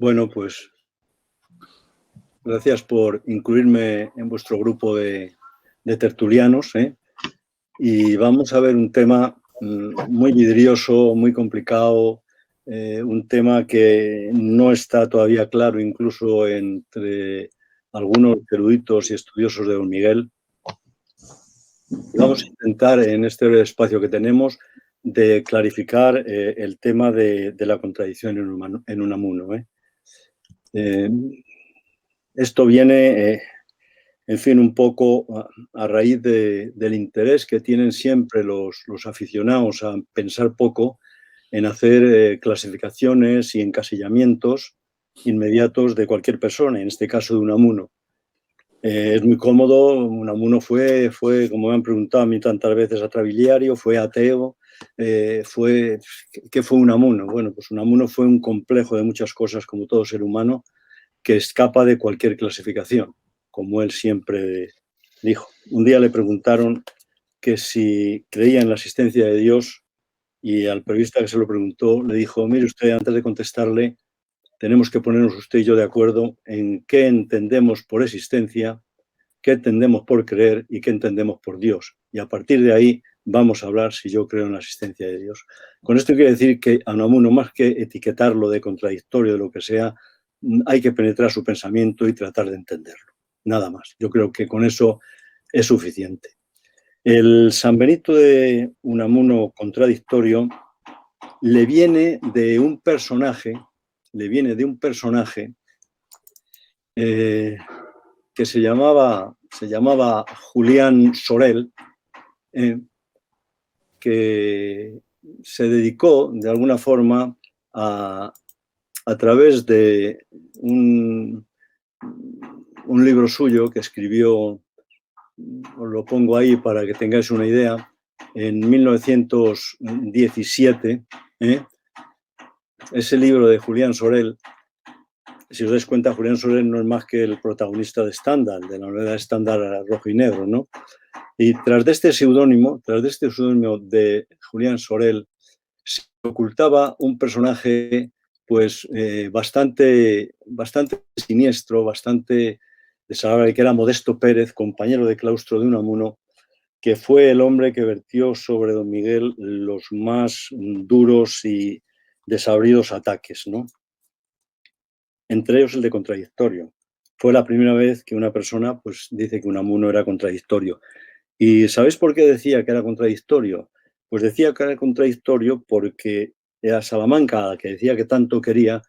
Bueno, pues gracias por incluirme en vuestro grupo de tertulianos, ¿eh? Y vamos a ver un tema muy vidrioso, muy complicado, un tema que no está todavía claro incluso entre algunos eruditos y estudiosos de Don Miguel. Y vamos a intentar en este espacio que tenemos de clarificar el tema de la contradicción en Unamuno, ¿eh? Esto viene, en fin, un poco a raíz del interés que tienen siempre los aficionados a pensar poco en hacer clasificaciones y encasillamientos inmediatos de cualquier persona, en este caso de Unamuno. Es muy cómodo. Unamuno fue, como me han preguntado a mí tantas veces, atrabiliario, fue ateo, ¿qué fue Unamuno? Bueno, pues Unamuno fue un complejo de muchas cosas, como todo ser humano, que escapa de cualquier clasificación, como él siempre dijo. Un día le preguntaron que si creía en la existencia de Dios y al periodista que se lo preguntó le dijo: mire usted, antes de contestarle, tenemos que ponernos usted y yo de acuerdo en qué entendemos por existencia, qué entendemos por creer y qué entendemos por Dios. Y a partir de ahí vamos a hablar si yo creo en la existencia de Dios. Con esto quiero decir que a Unamuno, más que etiquetarlo de contradictorio, de lo que sea, hay que penetrar su pensamiento y tratar de entenderlo. Nada más. Yo creo que con eso es suficiente. El San Benito de Unamuno contradictorio le viene de un personaje, que se llamaba Julián Sorel, que se dedicó de alguna forma a través de un libro suyo que escribió, os lo pongo ahí para que tengáis una idea, en 1917, ese libro de Julián Sorel. Si os dais cuenta, Julián Sorel no es más que el protagonista de Stendhal, de la novela Stendhal Rojo y Negro, ¿no? Y tras de este seudónimo de Julián Sorel, se ocultaba un personaje pues bastante siniestro, bastante desagradable, que era Modesto Pérez, compañero de claustro de Unamuno, que fue el hombre que vertió sobre Don Miguel los más duros y desabridos ataques, ¿no? Entre ellos el de contradictorio. Fue la primera vez que una persona pues dice que Unamuno era contradictorio. ¿Y sabéis por qué decía que era contradictorio? Pues decía que era contradictorio porque a Salamanca, a la que decía que tanto quería,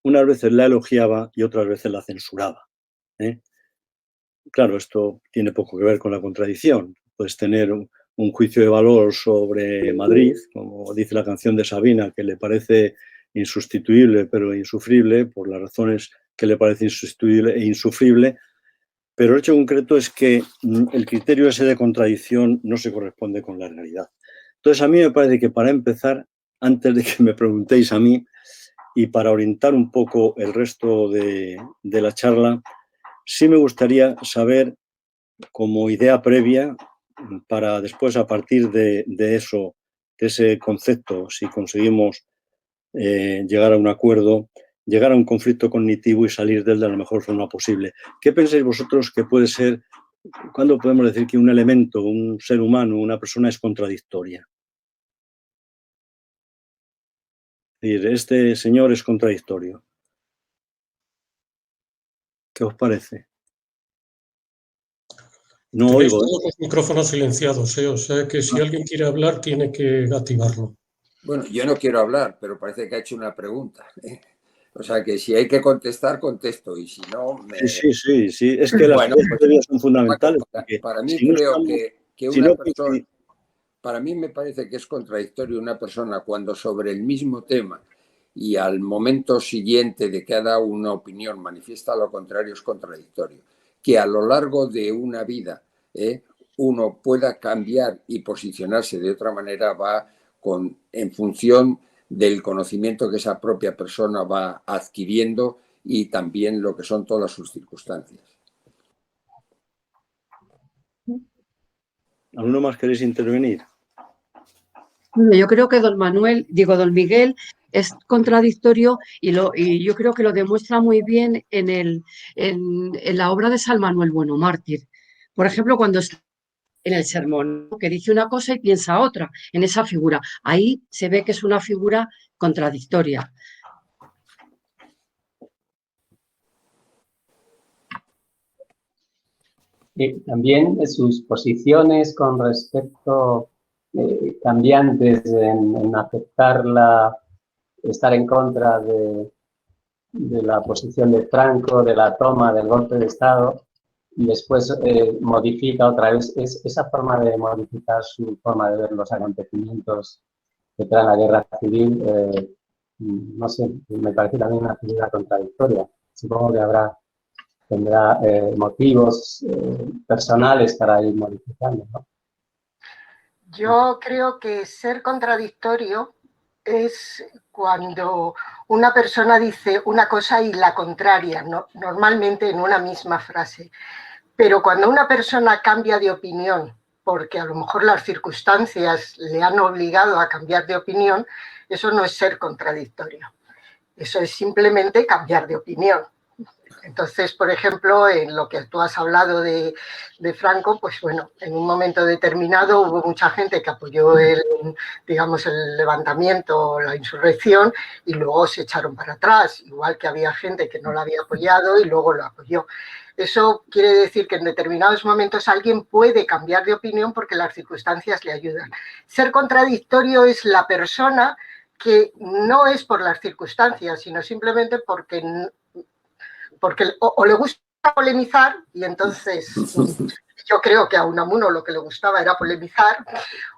unas veces la elogiaba y otras veces la censuraba, ¿eh? Claro, esto tiene poco que ver con la contradicción. Puedes tener un juicio de valor sobre Madrid, como dice la canción de Sabina, que le parece insustituible pero insufrible, por las razones que le parece insustituible e insufrible, pero el hecho concreto es que el criterio ese de contradicción no se corresponde con la realidad. Entonces, a mí me parece que para empezar, antes de que me preguntéis a mí y para orientar un poco el resto de la charla, sí me gustaría saber, como idea previa, para después, a partir de eso, de ese concepto, si conseguimos llegar a un acuerdo, llegar a un conflicto cognitivo y salir de él de la mejor forma posible. ¿Qué pensáis vosotros que puede ser, cuándo podemos decir que un elemento, un ser humano, una persona es contradictoria? Es decir, este señor es contradictorio. ¿Qué os parece? No Tenéis oigo, todos los micrófonos silenciados, o sea que si alguien quiere hablar tiene que activarlo. Bueno, yo no quiero hablar, pero parece que ha hecho una pregunta, ¿eh? O sea que si hay que contestar, contesto, y si no, me... Sí. Es que las Bueno, ideas pues, previas son fundamentales. Paco, Porque para mí si no creo estamos, que si una no, persona, para mí me parece que es contradictorio una persona cuando sobre el mismo tema y al momento siguiente de que ha dado una opinión manifiesta lo contrario, es contradictorio. Que a lo largo de una vida uno pueda cambiar y posicionarse de otra manera va en función del conocimiento que esa propia persona va adquiriendo y también lo que son todas sus circunstancias. ¿Alguno más queréis intervenir? Yo creo que don Miguel es contradictorio y yo creo que lo demuestra muy bien en la obra de San Manuel Bueno Mártir. Por ejemplo, cuando está en el sermón, que dice una cosa y piensa otra, en esa figura. Ahí se ve que es una figura contradictoria. También sus posiciones con respecto cambiantes en aceptar estar en contra de la posición de Franco, de la toma del golpe de Estado, y después modifica otra vez esa forma de modificar su forma de ver los acontecimientos que traen la guerra civil. No sé, me parece también una figura contradictoria. Supongo que tendrá motivos personales para ir modificando, ¿no? Yo creo que ser contradictorio es cuando una persona dice una cosa y la contraria, ¿no? Normalmente en una misma frase. Pero cuando una persona cambia de opinión, porque a lo mejor las circunstancias le han obligado a cambiar de opinión, eso no es ser contradictorio. Eso es simplemente cambiar de opinión. Entonces, por ejemplo, en lo que tú has hablado de Franco, pues bueno, en un momento determinado hubo mucha gente que apoyó el levantamiento, la insurrección, y luego se echaron para atrás, igual que había gente que no lo había apoyado y luego lo apoyó. Eso quiere decir que en determinados momentos alguien puede cambiar de opinión porque las circunstancias le ayudan. Ser contradictorio es la persona que no es por las circunstancias, sino simplemente porque o le gusta polemizar, y entonces yo creo que a Unamuno lo que le gustaba era polemizar,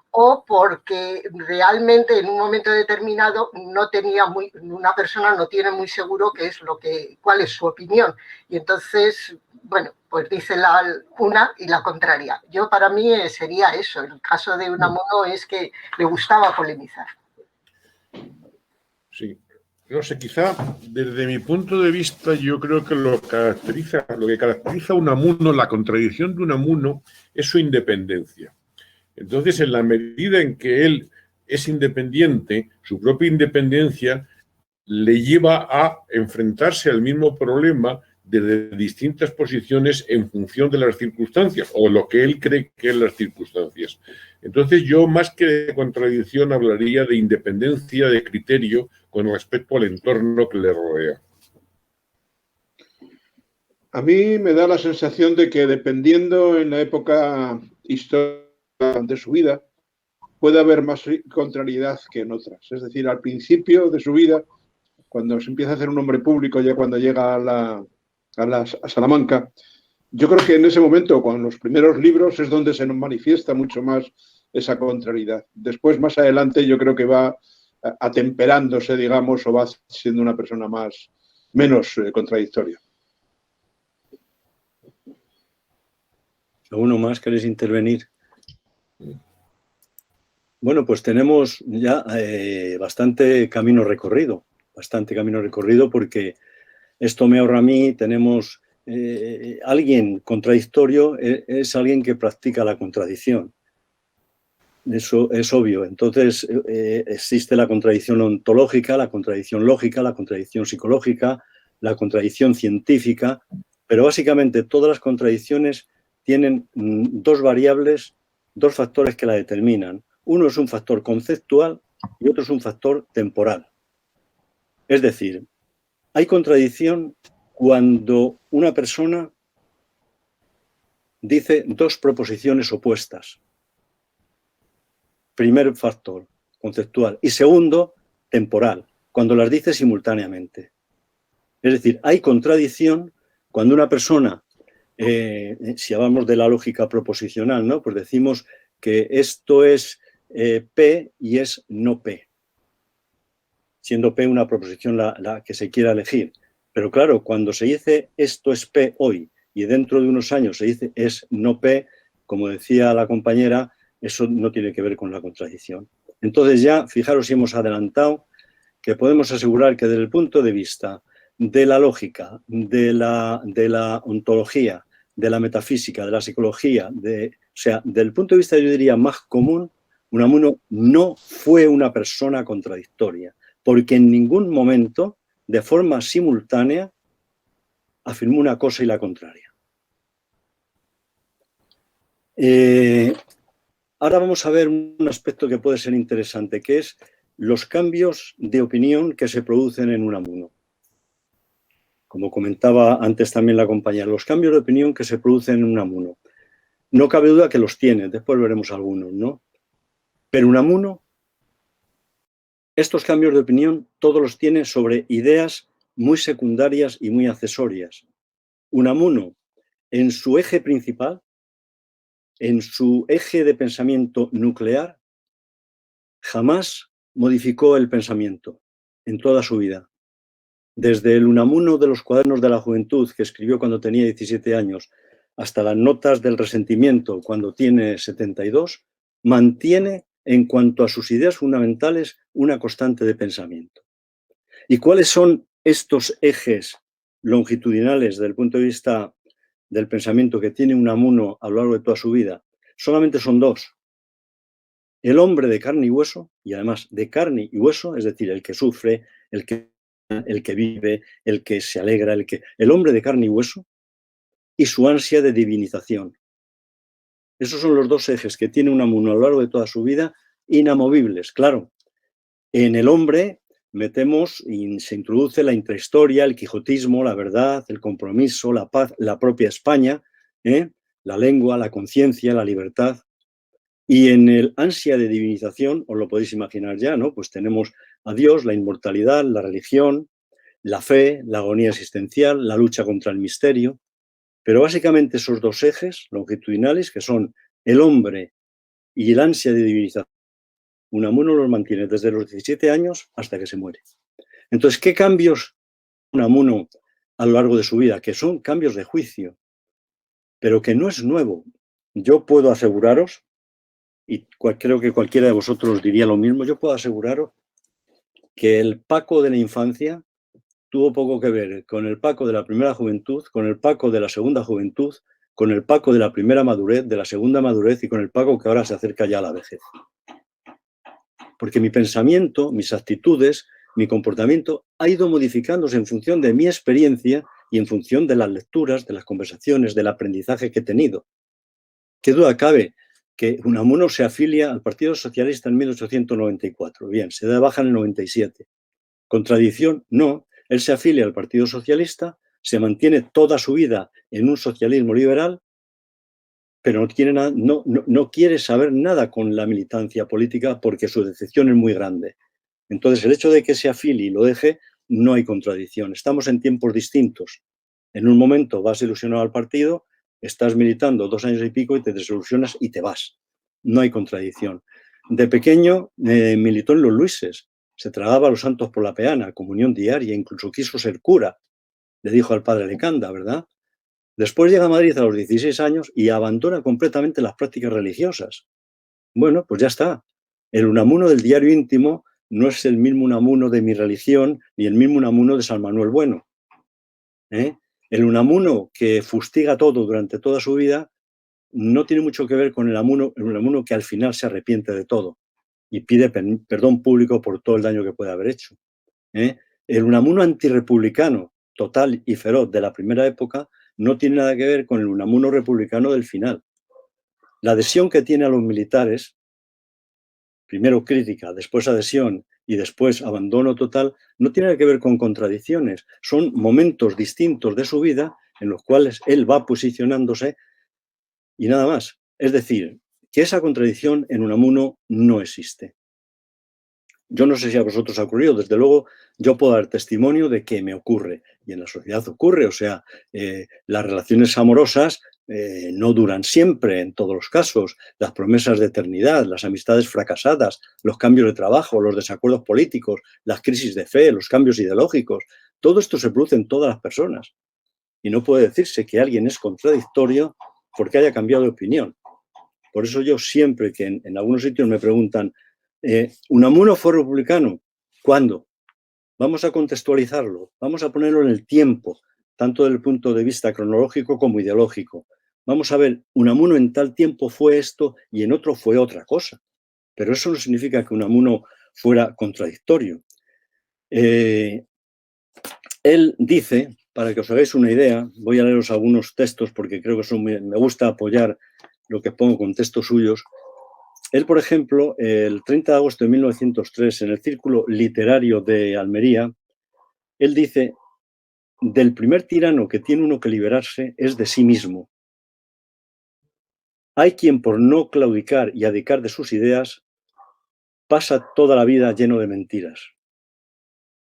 o porque realmente en un momento determinado una persona no tiene muy seguro cuál es su opinión, y entonces, bueno, pues dice una y la contraria. Para mí sería eso. El caso de Unamuno es que le gustaba polemizar. Sí. No sé, quizá desde mi punto de vista yo creo que lo que caracteriza a Unamuno, la contradicción de Unamuno, es su independencia. Entonces, en la medida en que él es independiente, su propia independencia le lleva a enfrentarse al mismo problema desde distintas posiciones en función de las circunstancias o lo que él cree que son las circunstancias. Entonces yo, más que de contradicción, hablaría de independencia de criterio con respecto al entorno que le rodea. A mí me da la sensación de que dependiendo en la época histórica de su vida, puede haber más contrariedad que en otras. Es decir, al principio de su vida, cuando se empieza a hacer un hombre público, ya cuando llega a Salamanca, yo creo que en ese momento, con los primeros libros, es donde se nos manifiesta mucho más esa contrariedad. Después, más adelante, yo creo que va atemperándose, digamos, o va siendo una persona menos contradictoria. ¿Alguno más queréis intervenir? Bueno, pues tenemos ya bastante camino recorrido porque esto me ahorra a mí. Tenemos alguien contradictorio, es alguien que practica la contradicción. Eso es obvio. Entonces existe la contradicción ontológica, la contradicción lógica, la contradicción psicológica, la contradicción científica, pero básicamente todas las contradicciones tienen dos variables, dos factores que la determinan. Uno es un factor conceptual y otro es un factor temporal. Es decir, hay contradicción cuando una persona dice dos proposiciones opuestas. Primer factor, conceptual. Y segundo, temporal, cuando las dice simultáneamente. Es decir, hay contradicción cuando una persona, si hablamos de la lógica proposicional, ¿no? Pues decimos que esto es P y es no P, siendo P una proposición la que se quiera elegir. Pero claro, cuando se dice esto es P hoy y dentro de unos años se dice es no P, como decía la compañera, eso no tiene que ver con la contradicción. Entonces ya, fijaros si hemos adelantado que podemos asegurar que desde el punto de vista de la lógica, de la ontología, de la metafísica, de la psicología, o sea, del punto de vista, yo diría, más común, Unamuno no fue una persona contradictoria, porque en ningún momento, de forma simultánea, afirmó una cosa y la contraria. Ahora vamos a ver un aspecto que puede ser interesante, que es los cambios de opinión que se producen en Unamuno. Como comentaba antes también la compañera, los cambios de opinión que se producen en Unamuno. No cabe duda que los tiene, después veremos algunos, ¿no? Pero Unamuno, estos cambios de opinión, todos los tiene sobre ideas muy secundarias y muy accesorias. Unamuno, en su eje principal, en su eje de pensamiento nuclear, jamás modificó el pensamiento en toda su vida. Desde el Unamuno de los cuadernos de la juventud, que escribió cuando tenía 17 años, hasta las notas del resentimiento, cuando tiene 72, mantiene, en cuanto a sus ideas fundamentales, una constante de pensamiento. ¿Y cuáles son estos ejes longitudinales desde el punto de vista del pensamiento que tiene Unamuno a lo largo de toda su vida? Solamente son dos. El hombre de carne y hueso, y además de carne y hueso, es decir, el que sufre, el que vive, el que se alegra, el hombre de carne y hueso, y su ansia de divinización. Esos son los dos ejes que tiene Unamuno a lo largo de toda su vida, inamovibles. Claro, en el hombre metemos y se introduce la intrahistoria, el quijotismo, la verdad, el compromiso, la paz, la propia España, la lengua, la conciencia, la libertad. Y en el ansia de divinización, os lo podéis imaginar ya, ¿no? Pues tenemos a Dios, la inmortalidad, la religión, la fe, la agonía existencial, la lucha contra el misterio. Pero básicamente esos dos ejes longitudinales, que son el hombre y el ansia de divinización, Unamuno los mantiene desde los 17 años hasta que se muere. Entonces, ¿qué cambios Unamuno a lo largo de su vida? Que son cambios de juicio, pero que no es nuevo. Yo puedo aseguraros, y creo que cualquiera de vosotros diría lo mismo, yo puedo aseguraros que el Paco de la infancia tuvo poco que ver con el Paco de la primera juventud, con el Paco de la segunda juventud, con el Paco de la primera madurez, de la segunda madurez y con el Paco que ahora se acerca ya a la vejez. Porque mi pensamiento, mis actitudes, mi comportamiento ha ido modificándose en función de mi experiencia y en función de las lecturas, de las conversaciones, del aprendizaje que he tenido. ¿Qué duda cabe que Unamuno se afilia al Partido Socialista en 1894? Bien, se da de baja en el 97. ¿Contradicción? No. Él se afilia al Partido Socialista, se mantiene toda su vida en un socialismo liberal, pero no quiere saber nada con la militancia política porque su decepción es muy grande. Entonces, el hecho de que se afilie y lo deje, no hay contradicción. Estamos en tiempos distintos. En un momento vas ilusionado al partido, estás militando 2 años y pico y te desilusionas y te vas. No hay contradicción. De pequeño militó en los Luises, se tragaba a los santos por la peana, comunión diaria, incluso quiso ser cura, le dijo al padre Lecanda, ¿verdad? Después llega a Madrid a los 16 años y abandona completamente las prácticas religiosas. Bueno, pues ya está. El Unamuno del diario íntimo no es el mismo Unamuno de mi religión ni el mismo Unamuno de San Manuel Bueno. El Unamuno que fustiga todo durante toda su vida no tiene mucho que ver con el Unamuno que al final se arrepiente de todo y pide perdón público por todo el daño que puede haber hecho. El Unamuno antirrepublicano, total y feroz de la primera época, no tiene nada que ver con el Unamuno republicano del final. La adhesión que tiene a los militares, primero crítica, después adhesión y después abandono total, no tiene nada que ver con contradicciones. Son momentos distintos de su vida en los cuales él va posicionándose y nada más. Es decir, que esa contradicción en Unamuno no existe. Yo no sé si a vosotros ha ocurrido, desde luego yo puedo dar testimonio de que me ocurre y en la sociedad ocurre, o sea, las relaciones amorosas no duran siempre en todos los casos, las promesas de eternidad, las amistades fracasadas, los cambios de trabajo, los desacuerdos políticos, las crisis de fe, los cambios ideológicos, todo esto se produce en todas las personas y no puede decirse que alguien es contradictorio porque haya cambiado de opinión. Por eso yo siempre que en algunos sitios me preguntan ¿Unamuno fue republicano? ¿Cuándo? Vamos a contextualizarlo, vamos a ponerlo en el tiempo, tanto desde el punto de vista cronológico como ideológico. Vamos a ver, Unamuno en tal tiempo fue esto y en otro fue otra cosa. Pero eso no significa que Unamuno fuera contradictorio. Él dice, para que os hagáis una idea, voy a leeros algunos textos porque creo que me gusta apoyar lo que pongo con textos suyos. Él, por ejemplo, el 30 de agosto de 1903, en el Círculo Literario de Almería, él dice: del primer tirano que tiene uno que liberarse es de sí mismo. Hay quien, por no claudicar y abdicar de sus ideas, pasa toda la vida lleno de mentiras.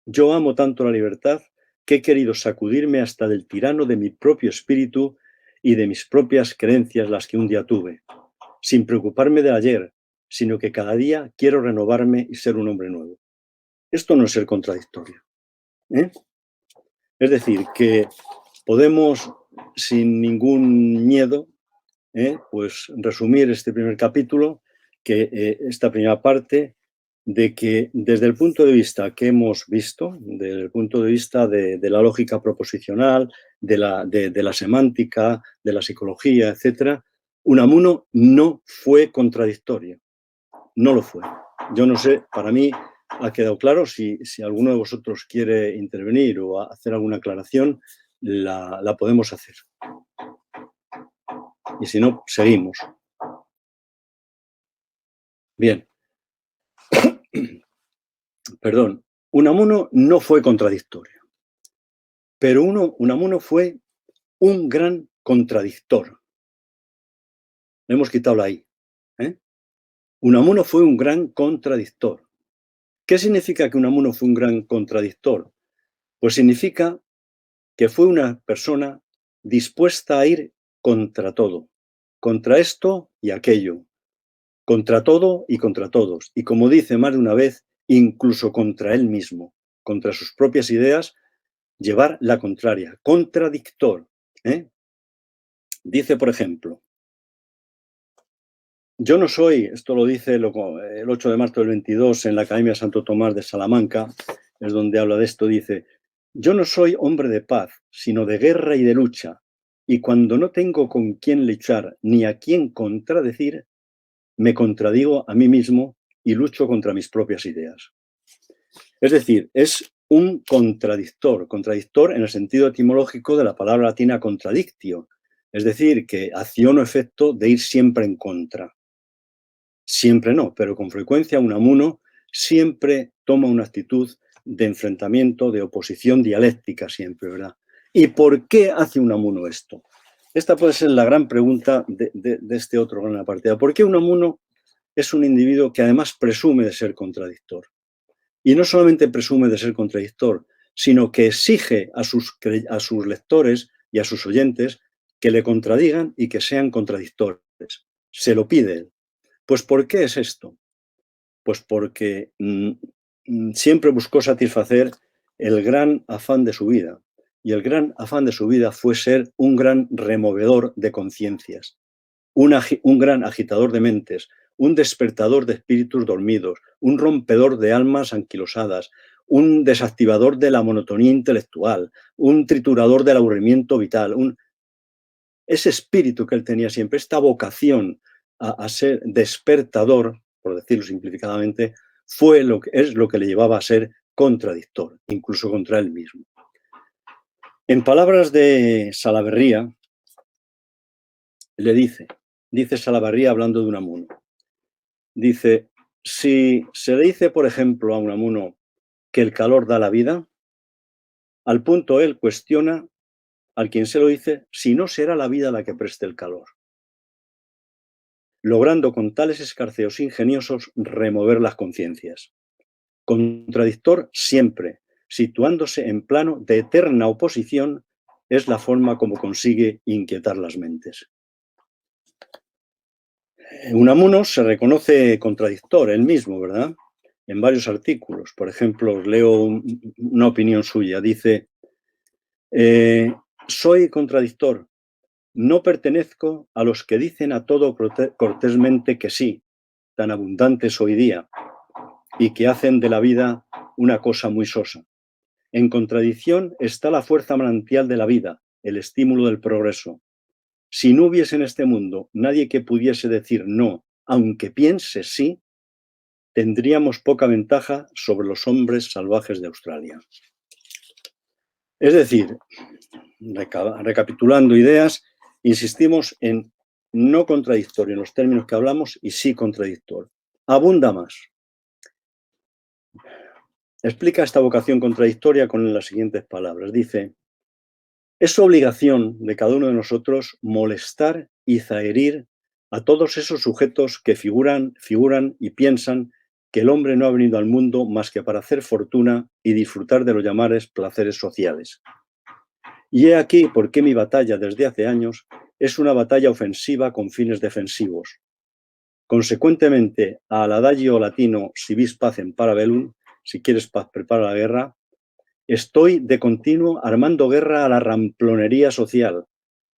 Yo amo tanto la libertad que he querido sacudirme hasta del tirano de mi propio espíritu y de mis propias creencias, las que un día tuve, sin preocuparme del ayer, sino que cada día quiero renovarme y ser un hombre nuevo. Esto no es ser contradictorio, ¿eh? Es decir, que podemos, sin ningún miedo, pues resumir este primer capítulo, que esta primera parte, de que desde el punto de vista que hemos visto, desde el punto de vista de la lógica proposicional, de la semántica, de la psicología, etc., Unamuno no fue contradictorio, no lo fue. Yo no sé, para mí ha quedado claro. Si alguno de vosotros quiere intervenir o hacer alguna aclaración, la podemos hacer. Y si no, seguimos. Bien. Perdón. Unamuno no fue contradictorio, pero Unamuno fue un gran contradictor. Le hemos quitado la I. Unamuno fue un gran contradictor. ¿Qué significa que Unamuno fue un gran contradictor? Pues significa que fue una persona dispuesta a ir contra todo, contra esto y aquello, contra todo y contra todos. Y como dice más de una vez, incluso contra él mismo, contra sus propias ideas, llevar la contraria, contradictor. Dice, por ejemplo, yo no soy, esto lo dice el 8 de marzo del 22 en la Academia Santo Tomás de Salamanca, es donde habla de esto, dice: yo no soy hombre de paz, sino de guerra y de lucha, y cuando no tengo con quién luchar ni a quién contradecir, me contradigo a mí mismo y lucho contra mis propias ideas. Es decir, es un contradictor en el sentido etimológico de la palabra latina contradictio, es decir, que acción o efecto de ir siempre en contra. Siempre no, pero con frecuencia Unamuno siempre toma una actitud de enfrentamiento, de oposición dialéctica siempre, ¿verdad? ¿Y por qué hace Unamuno esto? Esta puede ser la gran pregunta de este otro gran apartado. ¿Por qué Unamuno es un individuo que además presume de ser contradictor? Y no solamente presume de ser contradictor, sino que exige a sus lectores y a sus oyentes que le contradigan y que sean contradictores. Se lo pide él. Pues ¿por qué es esto? Pues porque siempre buscó satisfacer el gran afán de su vida. Y el gran afán de su vida fue ser un gran removedor de conciencias, un gran agitador de mentes, un despertador de espíritus dormidos, un rompedor de almas anquilosadas, un desactivador de la monotonía intelectual, un triturador del aburrimiento vital. Ese espíritu que él tenía siempre, esta vocación a ser despertador, por decirlo simplificadamente, es lo que le llevaba a ser contradictor, incluso contra él mismo. En palabras de Salaverría, le dice Salaverría hablando de Unamuno, dice: si se le dice, por ejemplo, a Unamuno que el calor da la vida, al punto él cuestiona al quien se lo dice si no será la vida la que preste el calor, logrando con tales escarceos ingeniosos remover las conciencias. Contradictor siempre, situándose en plano de eterna oposición, es la forma como consigue inquietar las mentes. Unamuno se reconoce contradictor él mismo, ¿verdad? En varios artículos. Por ejemplo, os leo una opinión suya. Dice: soy contradictor. No pertenezco a los que dicen a todo cortésmente que sí, tan abundantes hoy día, y que hacen de la vida una cosa muy sosa. En contradicción está la fuerza manantial de la vida, el estímulo del progreso. Si no hubiese en este mundo nadie que pudiese decir no, aunque piense sí, tendríamos poca ventaja sobre los hombres salvajes de Australia. Es decir, recapitulando ideas, insistimos en no contradictorio en los términos que hablamos y sí contradictorio. Abunda más. Explica esta vocación contradictoria con las siguientes palabras. Dice, es obligación de cada uno de nosotros molestar y zaherir a todos esos sujetos que figuran y piensan que el hombre no ha venido al mundo más que para hacer fortuna y disfrutar de los llamados placeres sociales. Y he aquí por qué mi batalla desde hace años es una batalla ofensiva con fines defensivos. Consecuentemente, al adagio latino si vis pacem para bellum, si quieres paz, prepara la guerra, estoy de continuo armando guerra a la ramplonería social,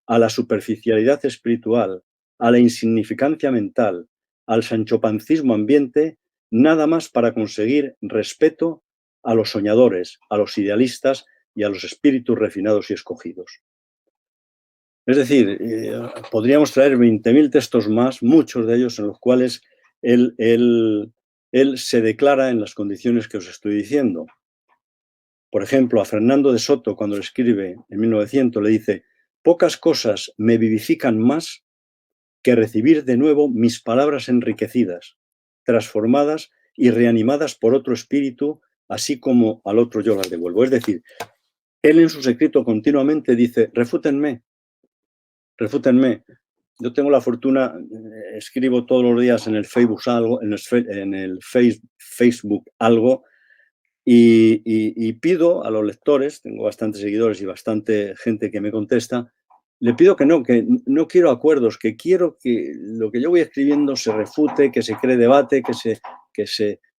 a la superficialidad espiritual, a la insignificancia mental, al sanchopancismo ambiente, nada más para conseguir respeto a los soñadores, a los idealistas y a los espíritus refinados y escogidos. Es decir, podríamos traer 20.000 textos más, muchos de ellos en los cuales él se declara en las condiciones que os estoy diciendo. Por ejemplo, a Fernando de Soto, cuando le escribe en 1900, le dice, pocas cosas me vivifican más que recibir de nuevo mis palabras enriquecidas, transformadas y reanimadas por otro espíritu, así como al otro yo las devuelvo. Es decir, él en sus escritos continuamente dice, refútenme. Yo tengo la fortuna, escribo todos los días en el Facebook algo, Facebook algo, y pido a los lectores, tengo bastantes seguidores y bastante gente que me contesta, le pido que no quiero acuerdos, que quiero que lo que yo voy escribiendo se refute, que se cree debate,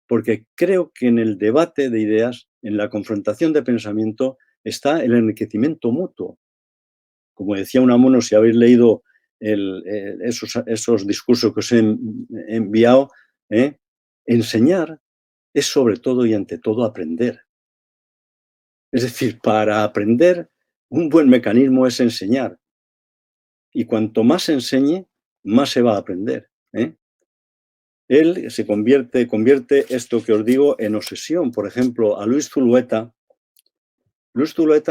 porque creo que en el debate de ideas, en la confrontación de pensamiento, está el enriquecimiento mutuo. Como decía Unamuno, si habéis leído esos discursos que os he enviado, enseñar es sobre todo y ante todo aprender. Es decir, para aprender, un buen mecanismo es enseñar. Y cuanto más se enseñe, más se va a aprender. Él se convierte esto que os digo en obsesión. Por ejemplo, a Luis Zulueta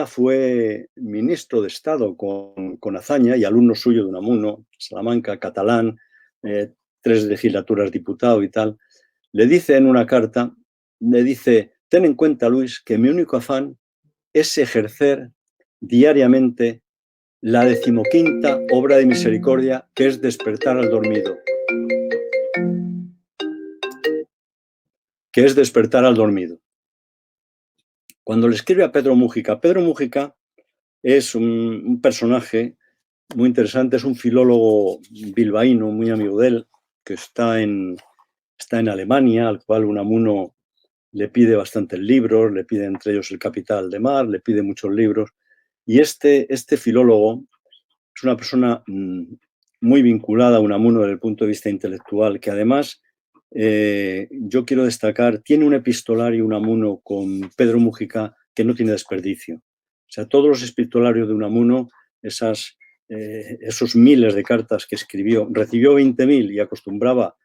fue ministro de Estado con hazaña y alumno suyo de Unamuno, Salamanca, catalán, 3 legislaturas diputado y tal. Le dice en una carta, ten en cuenta, Luis, que mi único afán es ejercer diariamente la 15ª obra de misericordia, que es despertar al dormido. Cuando le escribe a Pedro Múgica es un personaje muy interesante, es un filólogo bilbaíno, muy amigo de él, que está en Alemania, al cual Unamuno le pide bastantes libros, le pide entre ellos El Capital de Mar, le pide muchos libros. Y este filólogo es una persona muy vinculada a Unamuno desde el punto de vista intelectual, que además, yo quiero destacar, tiene un epistolario Unamuno con Pedro Múgica que no tiene desperdicio. O sea, todos los epistolarios de Unamuno, esos miles de cartas que escribió, recibió 20.000 y acostumbraba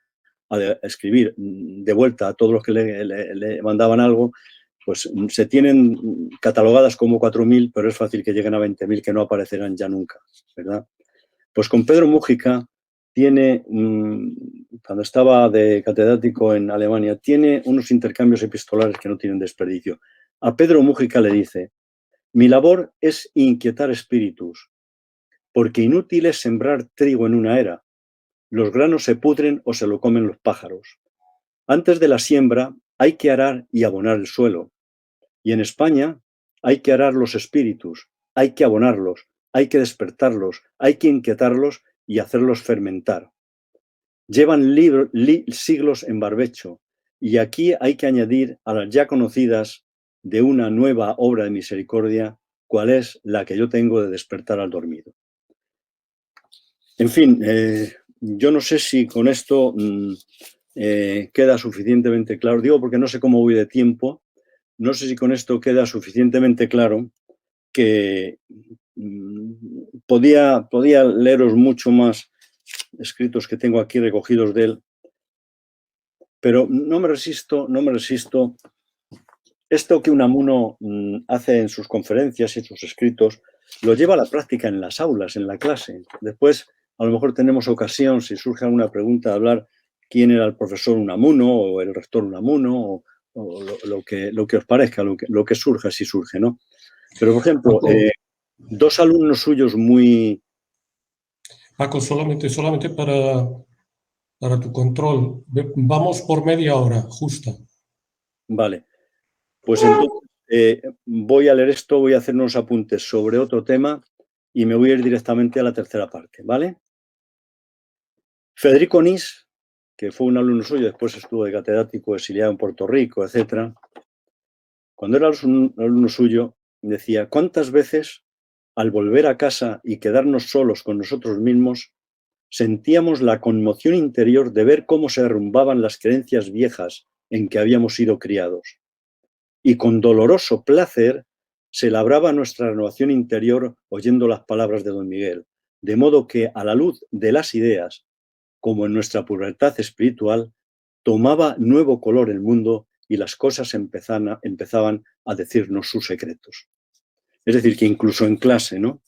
a escribir de vuelta a todos los que le mandaban algo, pues se tienen catalogadas como 4.000, pero es fácil que lleguen a 20.000 que no aparecerán ya nunca, ¿verdad? Pues con Pedro Múgica tiene, cuando estaba de catedrático en Alemania, tiene unos intercambios epistolares que no tienen desperdicio. A Pedro Múgica le dice, mi labor es inquietar espíritus, porque inútil es sembrar trigo en una era. Los granos se pudren o se lo comen los pájaros. Antes de la siembra hay que arar y abonar el suelo. Y en España hay que arar los espíritus, hay que abonarlos, hay que despertarlos, hay que inquietarlos y hacerlos fermentar. Llevan siglos en barbecho y aquí hay que añadir a las ya conocidas de una nueva obra de misericordia, cual es la que yo tengo de despertar al dormido. En fin, yo no sé si con esto queda suficientemente claro. Digo porque no sé cómo voy de tiempo. No sé si con esto queda suficientemente claro que podía leeros mucho más escritos que tengo aquí recogidos de él, Pero no me resisto. Esto que Unamuno hace en sus conferencias y en sus escritos, lo lleva a la práctica en las aulas, en la clase. Después, a lo mejor tenemos ocasión, si surge alguna pregunta, de hablar quién era el profesor Unamuno o el rector Unamuno o lo que os parezca, lo que surja, si surge, ¿no? Pero, por ejemplo, dos alumnos suyos muy... Paco, solamente para tu control. Vamos por media hora, justa. Vale. Pues entonces voy a leer esto, voy a hacer unos apuntes sobre otro tema y me voy a ir directamente a la tercera parte, ¿vale? Federico Nis, que fue un alumno suyo, después estuvo de catedrático exiliado en Puerto Rico, etc. Cuando era un alumno suyo, decía, ¿cuántas veces al volver a casa y quedarnos solos con nosotros mismos, sentíamos la conmoción interior de ver cómo se derrumbaban las creencias viejas en que habíamos sido criados? Y con doloroso placer se labraba nuestra renovación interior oyendo las palabras de don Miguel, de modo que a la luz de las ideas, como en nuestra pubertad espiritual, tomaba nuevo color el mundo y las cosas empezaban a decirnos sus secretos. Es decir, que incluso en clase, ¿no?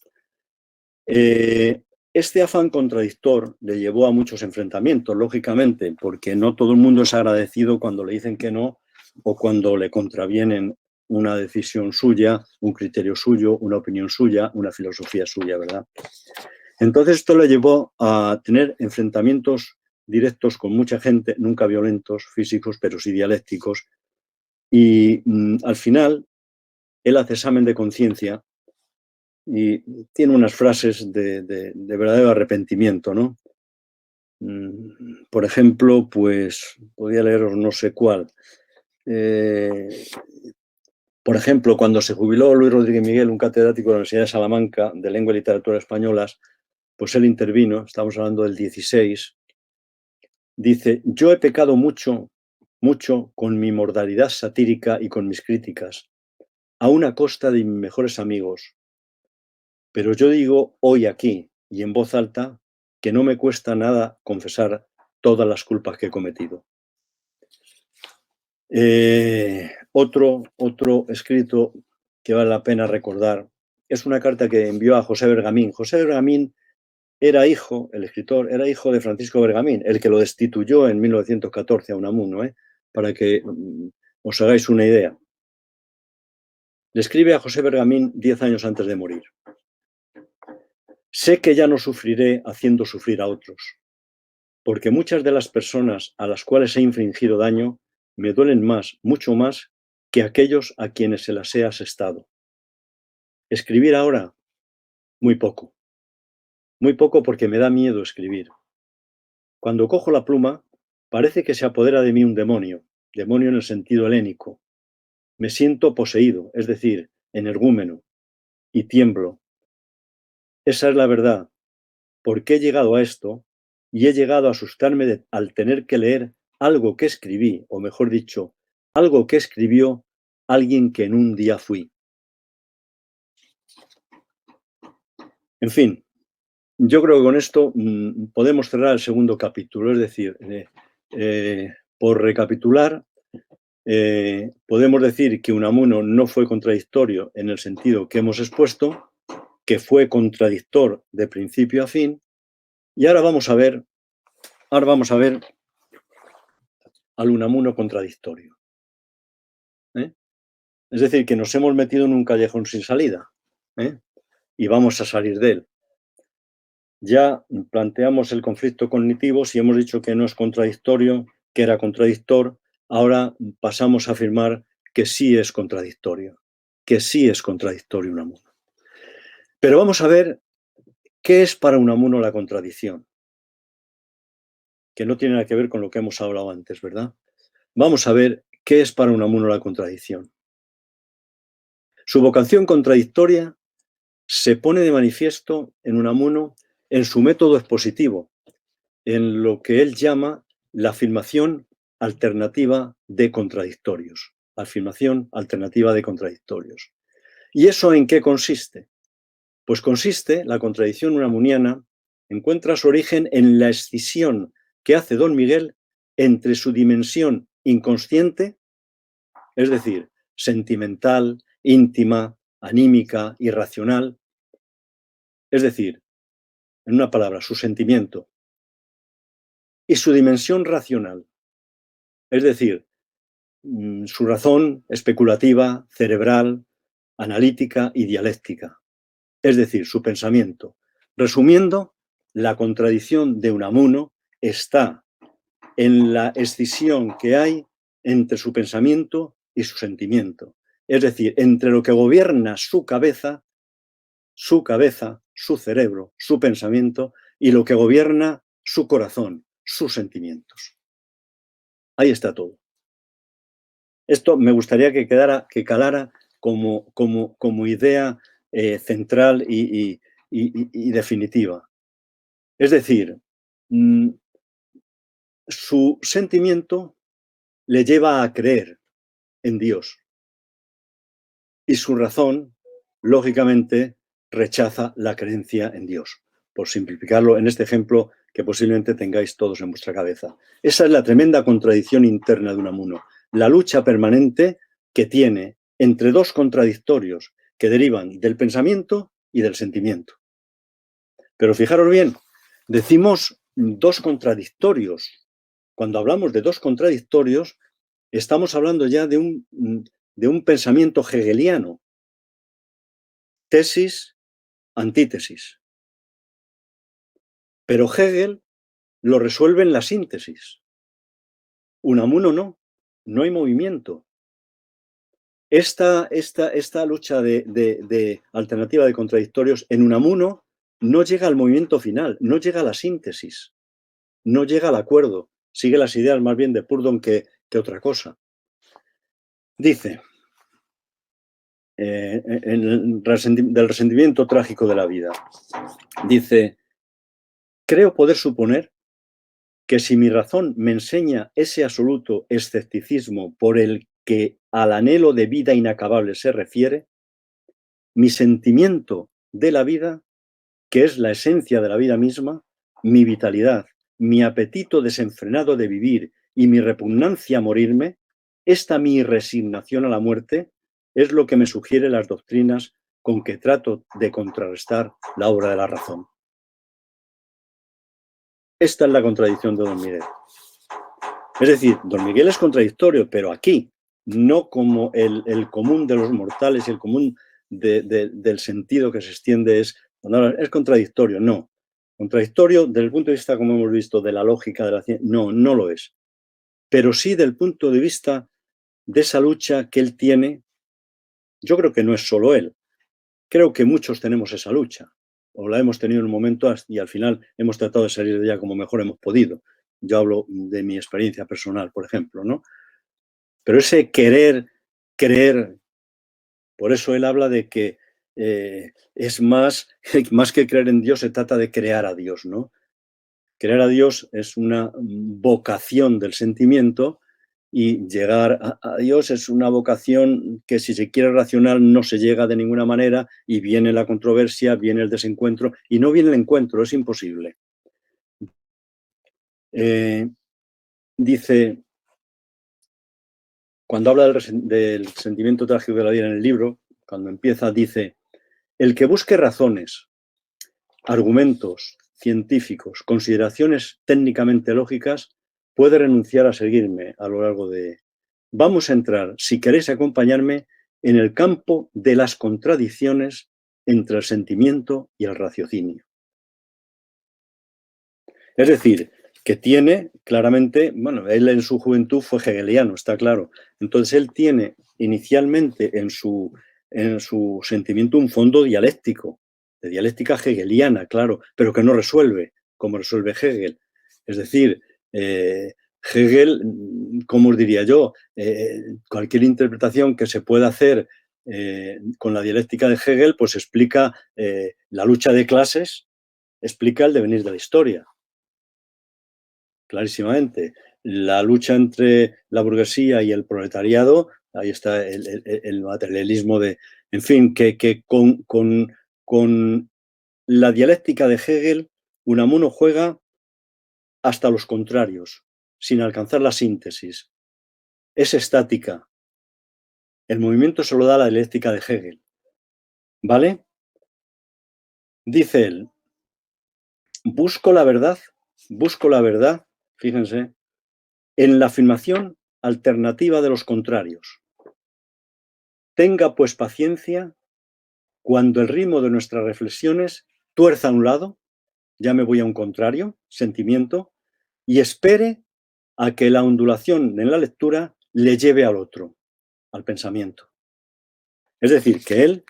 Este afán contradictor le llevó a muchos enfrentamientos, lógicamente, porque no todo el mundo es agradecido cuando le dicen que no o cuando le contravienen una decisión suya, un criterio suyo, una opinión suya, una filosofía suya, ¿verdad? Entonces esto le llevó a tener enfrentamientos directos con mucha gente, nunca violentos, físicos, pero sí dialécticos. Y al final, él hace examen de conciencia y tiene unas frases de verdadero arrepentimiento, ¿no? Por ejemplo, pues, podría leeros no sé cuál. Por ejemplo, cuando se jubiló Luis Rodríguez Miguel, un catedrático de la Universidad de Salamanca de Lengua y Literatura Españolas, pues él intervino, estamos hablando del 16, dice, yo he pecado mucho con mi moralidad satírica y con mis críticas, a una costa de mis mejores amigos, pero yo digo hoy aquí y en voz alta que no me cuesta nada confesar todas las culpas que he cometido. Otro escrito que vale la pena recordar es una carta que envió a José Bergamín. José Bergamín era hijo, el escritor, era hijo de Francisco Bergamín, el que lo destituyó en 1914 a Unamuno, para que os hagáis una idea. Le escribe a José Bergamín 10 años antes de morir. Sé que ya no sufriré haciendo sufrir a otros, porque muchas de las personas a las cuales he infringido daño me duelen más, mucho más, que aquellos a quienes se las he asestado. Escribir ahora, muy poco. Muy poco porque me da miedo escribir. Cuando cojo la pluma, parece que se apodera de mí un demonio en el sentido helénico. Me siento poseído, es decir, energúmeno, y tiemblo. Esa es la verdad, porque he llegado a esto y he llegado a asustarme al tener que leer algo que escribí, o mejor dicho, algo que escribió alguien que en un día fui. En fin, yo creo que con esto podemos cerrar el segundo capítulo, es decir, por recapitular, podemos decir que Unamuno no fue contradictorio en el sentido que hemos expuesto, que fue contradictor de principio a fin, y ahora vamos a ver al Unamuno contradictorio. Es decir, que nos hemos metido en un callejón sin salida, y vamos a salir de él. Ya planteamos el conflicto cognitivo, si hemos dicho que no es contradictorio, que era contradictor, ahora pasamos a afirmar que sí es contradictorio Unamuno. Pero vamos a ver qué es para Unamuno la contradicción, que no tiene nada que ver con lo que hemos hablado antes, ¿verdad? Vamos a ver qué es para Unamuno la contradicción. Su vocación contradictoria se pone de manifiesto en Unamuno en su método expositivo, en lo que él llama la afirmación alternativa de contradictorios. Afirmación alternativa de contradictorios. ¿Y eso en qué consiste? Pues consiste, la contradicción unamuniana encuentra su origen en la escisión que hace don Miguel entre su dimensión inconsciente, es decir, sentimental, íntima, anímica, irracional, es decir, en una palabra, su sentimiento, y su dimensión racional, es decir, su razón especulativa, cerebral, analítica y dialéctica, es decir, su pensamiento. Resumiendo, la contradicción de Unamuno está en la escisión que hay entre su pensamiento y su sentimiento, es decir, entre lo que gobierna su cabeza, su cerebro, su pensamiento, y lo que gobierna su corazón, sus sentimientos. Ahí está todo. Esto me gustaría que calara como idea central y definitiva. Es decir, su sentimiento le lleva a creer en Dios y su razón, lógicamente, rechaza la creencia en Dios. Por simplificarlo en este ejemplo que posiblemente tengáis todos en vuestra cabeza. Esa es la tremenda contradicción interna de Unamuno. La lucha permanente que tiene entre dos contradictorios que derivan del pensamiento y del sentimiento. Pero fijaros bien, decimos dos contradictorios. Cuando hablamos de dos contradictorios, estamos hablando ya de un pensamiento hegeliano. Tesis, antítesis. Pero Hegel lo resuelve en la síntesis. Unamuno no hay movimiento. Esta lucha de alternativa de contradictorios en Unamuno no llega al movimiento final, no llega a la síntesis, no llega al acuerdo, sigue las ideas más bien de Proudhon que otra cosa. Dice, del resentimiento trágico de la vida, dice, creo poder suponer que si mi razón me enseña ese absoluto escepticismo por el que al anhelo de vida inacabable se refiere, mi sentimiento de la vida, que es la esencia de la vida misma, mi vitalidad, mi apetito desenfrenado de vivir y mi repugnancia a morirme, esta mi resignación a la muerte, es lo que me sugiere las doctrinas con que trato de contrarrestar la obra de la razón. Esta es la contradicción de Don Miguel. Es decir, Don Miguel es contradictorio, pero aquí, no como el común de los mortales y el común del sentido que se extiende es contradictorio, no. Contradictorio desde el punto de vista, como hemos visto, de la lógica de la ciencia, no lo es. Pero sí del punto de vista de esa lucha que él tiene. Yo creo que no es solo él. Creo que muchos tenemos esa lucha. O la hemos tenido en un momento y al final hemos tratado de salir de ella como mejor hemos podido. Yo hablo de mi experiencia personal, por ejemplo, ¿no? Pero ese querer, creer, por eso él habla de que es más que creer en Dios, se trata de crear a Dios, ¿no? Creer a Dios es una vocación del sentimiento y llegar a Dios es una vocación que si se quiere racional no se llega de ninguna manera y viene la controversia, viene el desencuentro y no viene el encuentro, es imposible. Dice, cuando habla del sentimiento trágico de la vida en el libro, cuando empieza, dice, el que busque razones, argumentos científicos, consideraciones técnicamente lógicas, puede renunciar a seguirme a lo largo de... Vamos a entrar, si queréis acompañarme, en el campo de las contradicciones entre el sentimiento y el raciocinio. Es decir, que tiene claramente, bueno, él en su juventud fue hegeliano, está claro. Entonces él tiene inicialmente en su sentimiento un fondo dialéctico, de dialéctica hegeliana, claro, pero que no resuelve, como resuelve Hegel. Es decir, Hegel, ¿cómo os diría yo? Cualquier interpretación que se pueda hacer con la dialéctica de Hegel, pues explica la lucha de clases, explica el devenir de la historia. Clarísimamente. La lucha entre la burguesía y el proletariado, ahí está el materialismo de... En fin, que con la dialéctica de Hegel, Unamuno juega hasta los contrarios. sin alcanzar la síntesis. Es estática. El movimiento se lo da la dialéctica de Hegel. ¿Vale? Dice él, busco la verdad, fíjense, en la afirmación alternativa de los contrarios. Tenga pues paciencia cuando el ritmo de nuestras reflexiones tuerza a un lado, ya me voy a un contrario, sentimiento, y espere a que la ondulación en la lectura le lleve al otro, al pensamiento. Es decir, que él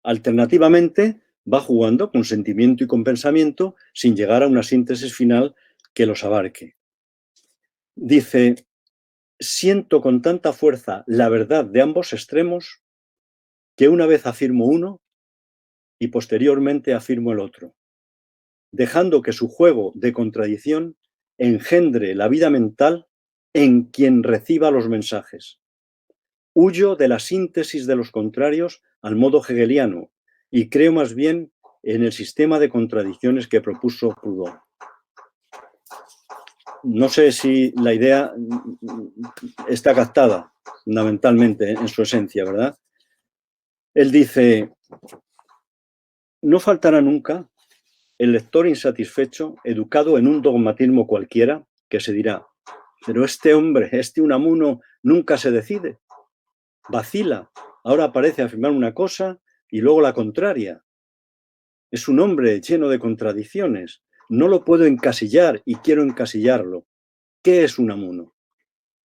alternativamente va jugando con sentimiento y con pensamiento sin llegar a una síntesis final que los abarque. Dice, siento con tanta fuerza la verdad de ambos extremos que una vez afirmo uno y posteriormente afirmo el otro, dejando que su juego de contradicción engendre la vida mental en quien reciba los mensajes. Huyo de la síntesis de los contrarios al modo hegeliano y creo más bien en el sistema de contradicciones que propuso Proudhon. No sé si la idea está captada fundamentalmente en su esencia, ¿verdad? Él dice, no faltará nunca el lector insatisfecho, educado en un dogmatismo cualquiera, que se dirá, pero este hombre, este Unamuno, nunca se decide, vacila, ahora parece afirmar una cosa y luego la contraria. Es un hombre lleno de contradicciones, no lo puedo encasillar y quiero encasillarlo. ¿Qué es Unamuno?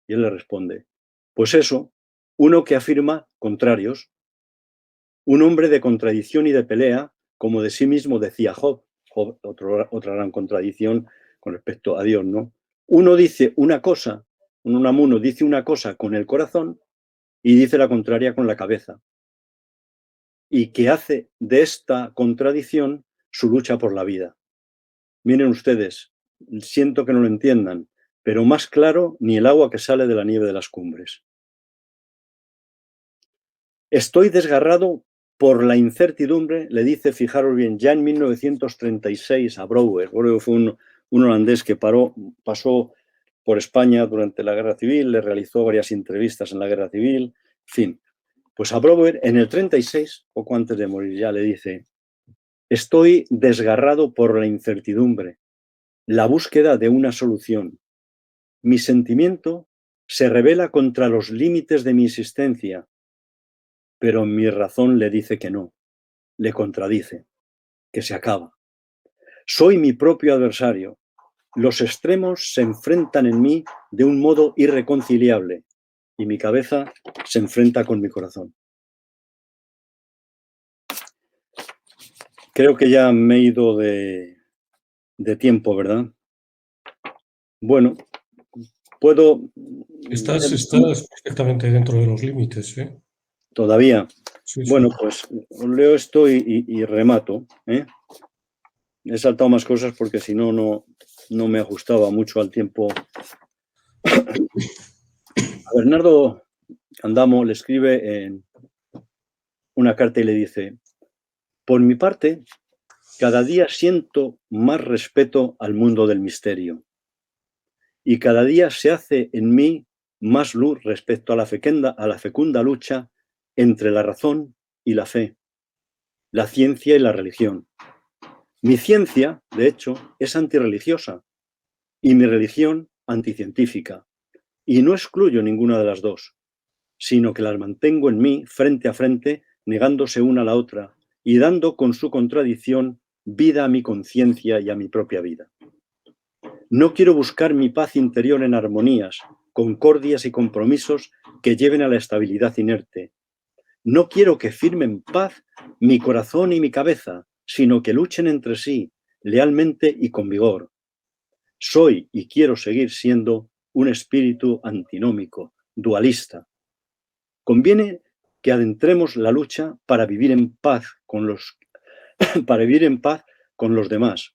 Y él le responde, pues eso, uno que afirma contrarios, un hombre de contradicción y de pelea, como de sí mismo decía Job, otra gran contradicción con respecto a Dios, ¿no? Uno dice una cosa, un Unamuno dice una cosa con el corazón y dice la contraria con la cabeza. Y que hace de esta contradicción su lucha por la vida. Miren ustedes, siento que no lo entiendan, pero más claro ni el agua que sale de la nieve de las cumbres. Estoy desgarrado por la incertidumbre, le dice, fijaros bien, ya en 1936 a Brouwer. Brouwer fue un holandés que pasó por España durante la Guerra Civil, le realizó varias entrevistas en la Guerra Civil, en fin. Pues a Brouwer, en el 36, poco antes de morir ya, le dice, estoy desgarrado por la incertidumbre, la búsqueda de una solución. Mi sentimiento se rebela contra los límites de mi existencia, pero mi razón le dice que no, le contradice, que se acaba. Soy mi propio adversario. Los extremos se enfrentan en mí de un modo irreconciliable y mi cabeza se enfrenta con mi corazón. Creo que ya me he ido de tiempo, ¿verdad? Bueno, puedo... Estás perfectamente dentro de los límites, ¿eh? Todavía. Sí, bueno, sí. Pues leo esto y remato, ¿eh? He saltado más cosas porque si no, no me ajustaba mucho al tiempo. A Bernardo Andamo le escribe en una carta y le dice, por mi parte, cada día siento más respeto al mundo del misterio y cada día se hace en mí más luz respecto a la fecunda lucha entre la razón y la fe, la ciencia y la religión. Mi ciencia, de hecho, es antirreligiosa y mi religión anticientífica, y no excluyo ninguna de las dos, sino que las mantengo en mí frente a frente, negándose una a la otra y dando con su contradicción vida a mi conciencia y a mi propia vida. No quiero buscar mi paz interior en armonías, concordias y compromisos que lleven a la estabilidad inerte. No quiero que firmen paz mi corazón y mi cabeza, sino que luchen entre sí, lealmente y con vigor. Soy y quiero seguir siendo un espíritu antinómico, dualista. Conviene que adentremos la lucha para vivir en paz con los demás,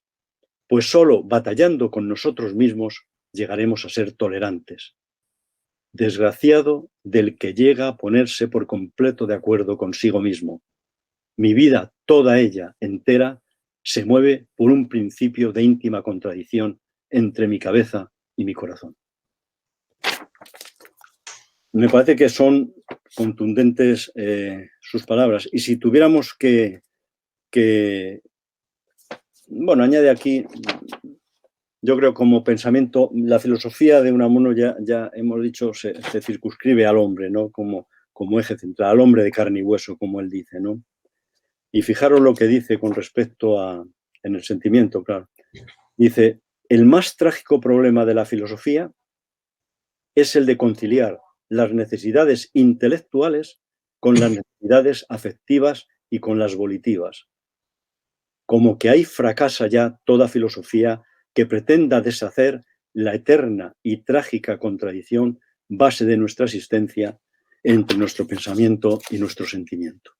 pues solo batallando con nosotros mismos llegaremos a ser tolerantes. Desgraciado del que llega a ponerse por completo de acuerdo consigo mismo. Mi vida, toda ella, entera, se mueve por un principio de íntima contradicción entre mi cabeza y mi corazón. Me parece que son contundentes sus palabras. Y si tuviéramos que bueno, añade aquí, yo creo como pensamiento, la filosofía de Unamuno ya hemos dicho, se circunscribe al hombre, ¿no? Como eje central, al hombre de carne y hueso, como él dice, ¿no? Y fijaros lo que dice con respecto en el sentimiento, claro. Dice, el más trágico problema de la filosofía es el de conciliar las necesidades intelectuales con las necesidades afectivas y con las volitivas. Como que ahí fracasa ya toda filosofía que pretenda deshacer la eterna y trágica contradicción base de nuestra existencia entre nuestro pensamiento y nuestro sentimiento.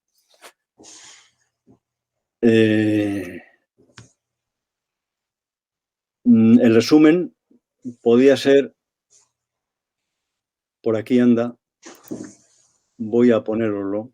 El resumen podía ser, por aquí anda, voy a poneroslo.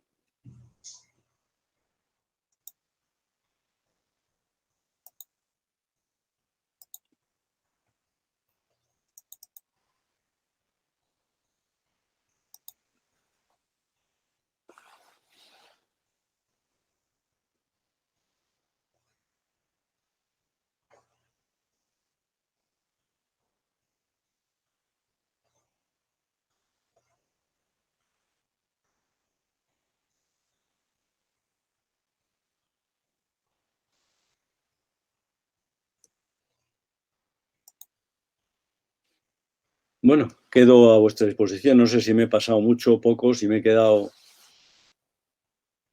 Bueno, quedo a vuestra disposición. No sé si me he pasado mucho o poco, si me he quedado